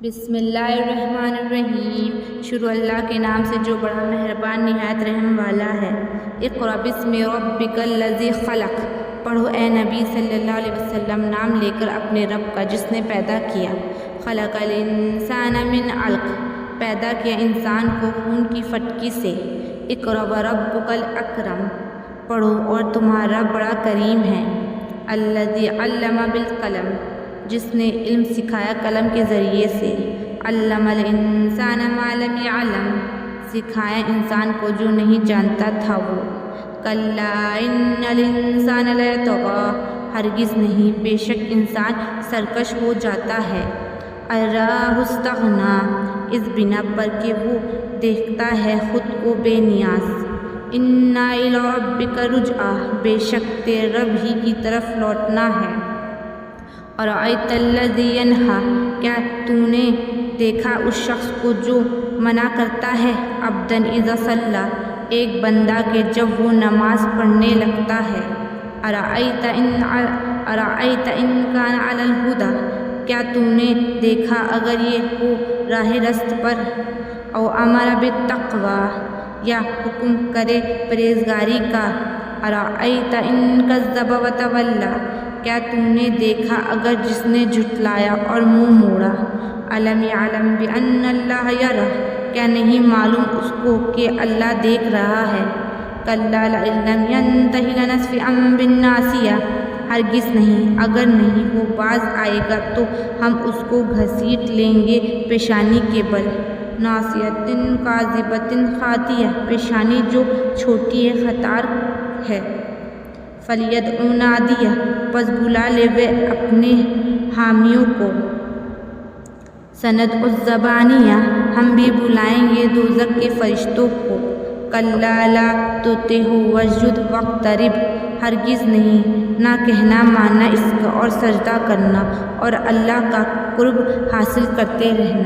بسم اللہ الرحمن الرحیم۔ شروع اللہ کے نام سے جو بڑا مہربان نہایت رحم والا ہے۔ اقرأ بسم ربک الذی خلق، پڑھو اے نبی صلی اللہ علیہ وسلم نام لے کر اپنے رب کا جس نے پیدا کیا۔ خلق الانسان من علق، پیدا کیا انسان کو خون کی فٹکی سے۔ اقرأ وربک الاکرم، پڑھو اور تمہارا بڑا کریم ہے۔ الذی علم بالقلم، جس نے علم سکھایا قلم کے ذریعے سے۔ علم الانسان ما لم يعلم، سکھایا انسان کو جو نہیں جانتا تھا وہ۔ کلا ان الانسان لیطغی، ہرگز نہیں، بے شک انسان سرکش ہو جاتا ہے۔ ان رآہ استغنی، اس بنا پر کہ وہ دیکھتا ہے خود کو بے نیاز۔ ان الی ربک رجعی، بے شک تیرے رب ہی کی طرف لوٹنا ہے۔ ارأیت الذی ینہی، کیا تو نے دیکھا اس شخص کو جو منع کرتا ہے۔ عبدا اذا صلی، ایک بندہ کہ جب وہ نماز پڑھنے لگتا ہے۔ ارأیت ان کان علی الہدی، کیا تو نے دیکھا اگر یہ ہو راہ راست پر۔ او امر بالتقوی، یا حکم کرے پرہیزگاری کا۔ ارأیت ان کذب وتولی، کیا تو نے دیکھا اگر جس نے جھٹلایا اور منہ موڑا۔ الم یعلم بان اللہ یری، کیا نہیں معلوم اس کو کہ اللہ دیکھ رہا ہے۔ کلا لئن لم ینتہ لنسفعا بالناصیہ، ہرگز نہیں، اگر نہیں وہ باز آئے گا تو ہم اس کو گھسیٹ لیں گے پیشانی کے بل۔ ناصیۃ کاذبۃ خاطیہ، پیشانی جو چھوٹی ہے خطار ہے۔ فلیدع نادیہ، پس بلا لے وہ اپنے حامیوں کو۔ سندع الزبانیہ، ہم بھی بلائیں گے دوزخ کے فرشتوں کو۔ کلا لا تطعہ واسجد واقترب، ہرگز نہیں، نہ کہنا ماننا اس کا اور سجدہ کرنا اور اللہ کا قرب حاصل کرتے رہنا۔